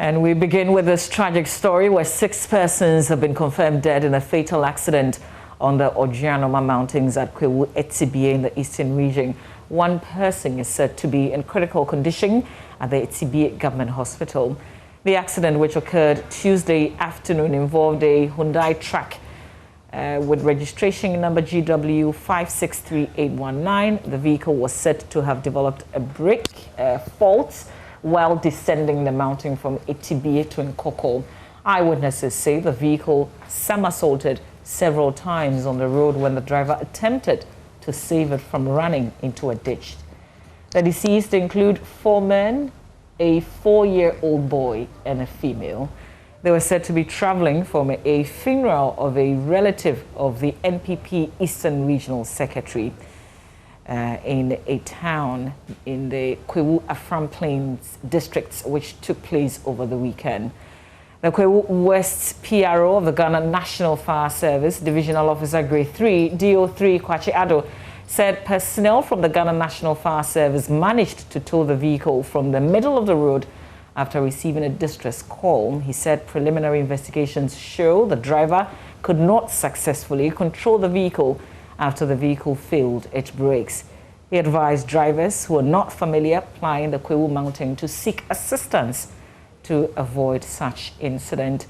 And we begin with this tragic story where 6 persons have been confirmed dead in a fatal accident on the Ojianoma Mountains at Kwahu Atibie in the eastern region. 1 person is said to be in critical condition at the Atibie Government Hospital. The accident, which occurred Tuesday afternoon, involved a Hyundai truck with registration number GW 563819. The vehicle was said to have developed a brake fault while descending the mountain from Atibie to Nkoko. Eyewitnesses say the vehicle somersaulted several times on the road when the driver attempted to save it from running into a ditch. The deceased include 4 men, a 4-year-old boy and a female. They were said to be traveling from a funeral of a relative of the NPP Eastern Regional Secretary in a town in the Kwahu Afram Plains districts, which took place over the weekend. The Kwahu West PRO of the Ghana National Fire Service, Divisional Officer Grade 3, DO3 Kwahu Atibie, said personnel from the Ghana National Fire Service managed to tow the vehicle from the middle of the road after receiving a distress call. He said preliminary investigations show the driver could not successfully control the vehicle after the vehicle failed its brakes. He advised drivers who are not familiar plying the Kwahu Mountain to seek assistance to avoid such incident.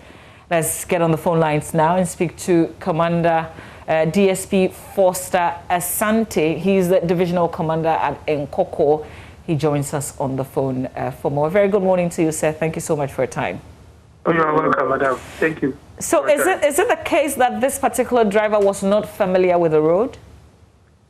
Let's get on the phone lines now and speak to Commander DSP Foster Asante. He's the Divisional Commander at Nkoko. He joins us on the phone for more. Very good morning to you, sir. Thank you so much for your time. Oh, you're welcome, madam. Thank you. So is it the case that this particular driver was not familiar with the road?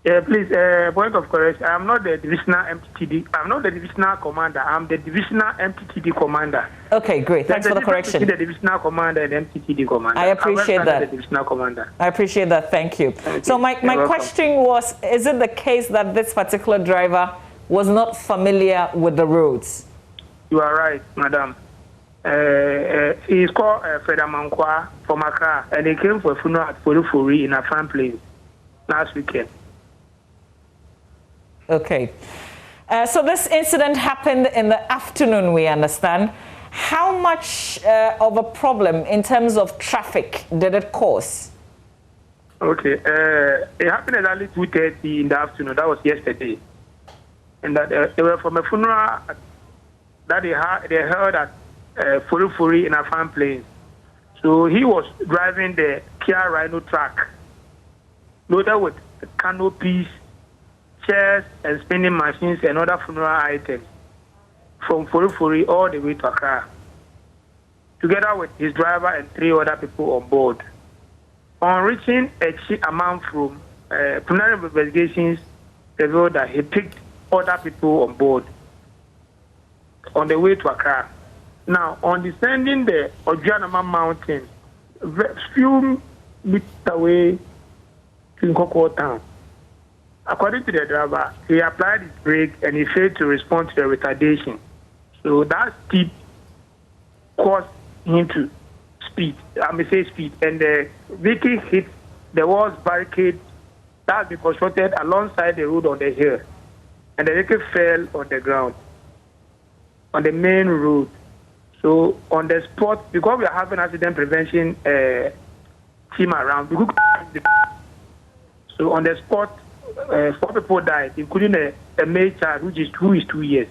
Yeah, please, point of correction. I'm not the divisional MTTD. I'm not the divisional commander. I'm the divisional MTTD commander. Okay, great. Thanks for the correction. The divisional commander and MTTD commander. I appreciate that. The divisional commander. I appreciate that. Thank you. So my question was, is it the case that this particular driver was not familiar with the roads? You are right, madam. He is called Fred Amankwa from Accra, and he came for a funeral at Fori in Afram Plains last weekend. Okay. So this incident happened in the afternoon, we understand. How much of a problem in terms of traffic did it cause? Okay. It happened at early 2:30 in the afternoon. That was yesterday. And that they were from a funeral that they held at Fori in Afram Plains. So he was driving the Kia Rhino truck loaded with canopies, chairs and spinning machines and other funeral items from Fori all the way to Accra, together with his driver and 3 other people on board. On reaching a amount from preliminary investigations revealed that he picked other people on board on the way to Accra. Now, on descending the Ojianoma Mountain, few meters away to Nkoko town, according to the driver, he applied his brake and he failed to respond to the retardation. So that speed caused him to speed. And the vehicle hit the walls barricade that had been constructed alongside the road on the hill. And the vehicle fell on the ground, on the main road. So on the spot, because we are having accident prevention team around, so on the spot, 4 people died, including a male child who is 2 years.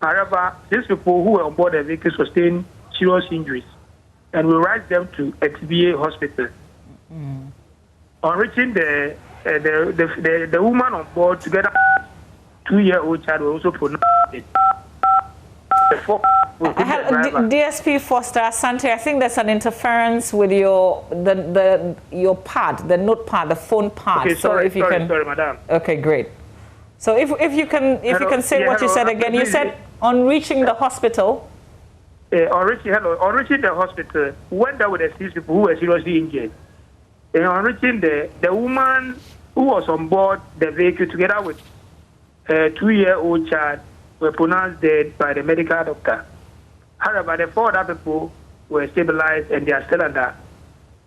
However, 6 people who were on board the vehicle sustained serious injuries, and we rushed them to Atibie Hospital. On reaching the woman on board together with 2-year-old child were also pronounced dead. DSP Foster Asante, I think there's an interference with your pad, the notepad, the phone pad. Okay, sorry, madam. Okay, great. So if you can say what you said again. You said on reaching the hospital. On reaching the hospital, went there with the 6 people who were seriously injured. And on reaching the woman who was on board the vehicle together with a 2-year-old child were pronounced dead by the medical doctor. However, the 4 other people were stabilized and they are still under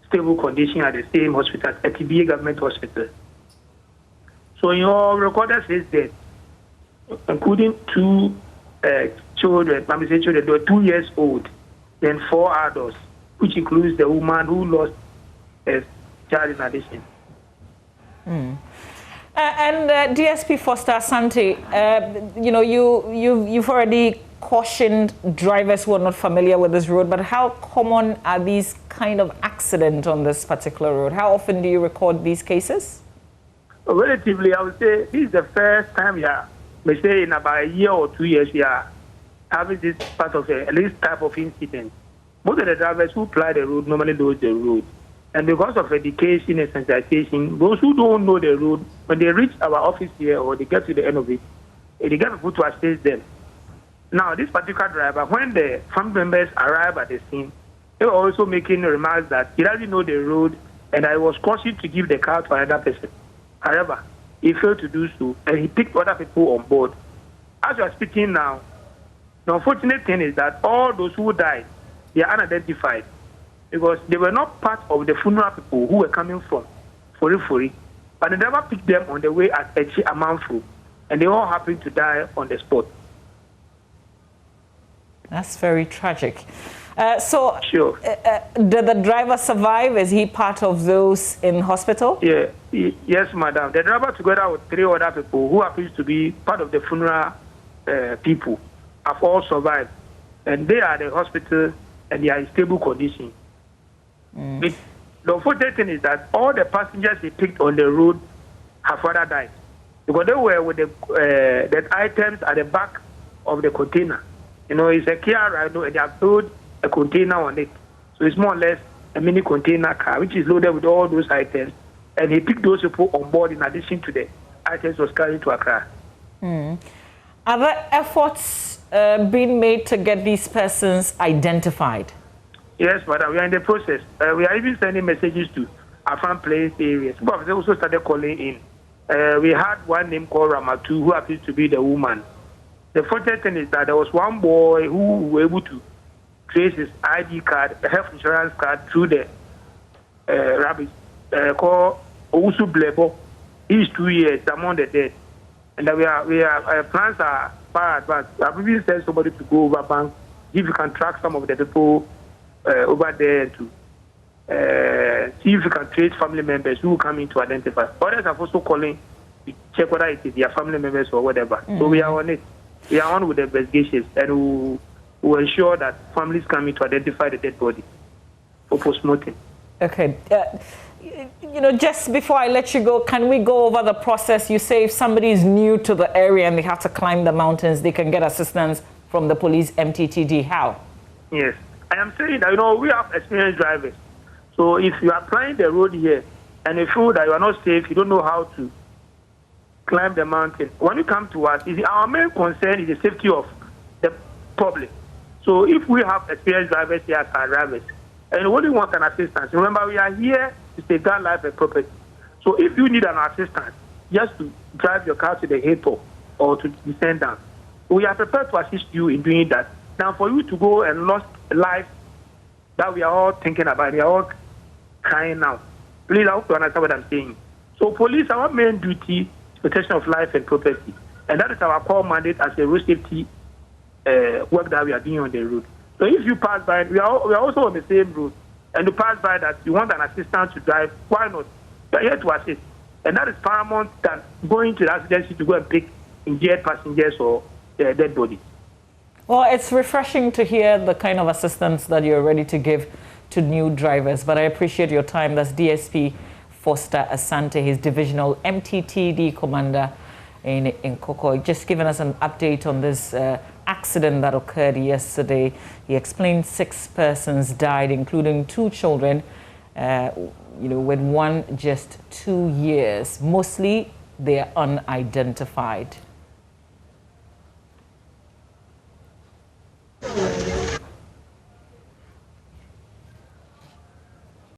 stable condition at the same hospital, Atibie Government Hospital. So in your recorded says that, including 2 children, let me say children, they were 2 years old, then 4 adults, which includes the woman who lost a child in addition. And DSP Foster Asante, you've already cautioned drivers who are not familiar with this road, but how common are these kind of accidents on this particular road? How often do you record these cases? Relatively, I would say this is the first time we say in about a year or 2 years we are having this part of this type of incident. Most of the drivers who ply the road normally know the road. And because of education and sensitization, those who don't know the road, when they reach our office here or they get to the end of it, they get people to assist them. Now, this particular driver, when the family members arrive at the scene, they were also making remarks that he doesn't know the road and I was cautious to give the car to another person. However, he failed to do so and he picked other people on board. As we are speaking now, the unfortunate thing is that all those who died, they are unidentified because they were not part of the funeral people who were coming from Fori, but they never picked them on the way at Echi Amanfo, and they all happened to die on the spot. That's very tragic. Sure. Did the driver survive? Is he part of those in hospital? Yeah, yes, madam. The driver, together with 3 other people who happens to be part of the funeral people, have all survived, and they are at the hospital and they are in stable condition. The unfortunate thing is that all the passengers they picked on the road have further died because they were with the items at the back of the container. It's a Kia Rhino and they have filled a container on it. So it's more or less a mini container car which is loaded with all those items. And he picked those people on board in addition to the items was carried to Accra. Are there efforts being made to get these persons identified? Yes, madam. We are in the process. We are even sending messages to our farm place areas. But they also started calling in. We had one name called Ramatu who happens to be the woman. The fortunate thing is that there was one boy who was able to trace his ID card, a health insurance card, through the rabbit called Owusu Blebo. He is 2 years among the dead. And our plans are far advanced. I've even sent somebody to go over bank, if you can track some of the people over there to see if you can trace family members who come in to identify. Others are also calling to check whether it is their family members or whatever. So we are on it. We are on with the investigations and we will ensure that families come in to identify the dead body for post-mortem. Okay. Just before I let you go, can we go over the process? You say if somebody is new to the area and they have to climb the mountains, they can get assistance from the police MTTD. How? Yes. I am saying that, we have experienced drivers. So if you are applying the road here and you feel that you are not safe, you don't know how to climb the mountain, when you come to us, our main concern is the safety of the public. So if we have experienced drivers here as our drivers, and only want an assistance, remember we are here to safeguard life and property. So if you need an assistance, just to drive your car to the hilltop or to descend down, we are prepared to assist you in doing that. Now, for you to go and lose life that we are all thinking about, we are all crying now. Please, I hope you understand what I'm saying. So, police, our main duty is protection of life and property, and that is our core mandate as a road safety work that we are doing on the road. So, if you pass by, we are also on the same road, and you pass by that you want an assistant to drive, why not? We are here to assist, and that is paramount than going to the accident scene to go and pick injured passengers or dead bodies. Well, it's refreshing to hear the kind of assistance that you're ready to give to new drivers, but I appreciate your time. That's DSP Foster Asante, his divisional MTTD commander in Koko, just giving us an update on this accident that occurred yesterday. He explained 6 persons died, including 2 children, with one just 2 years. Mostly, they are unidentified.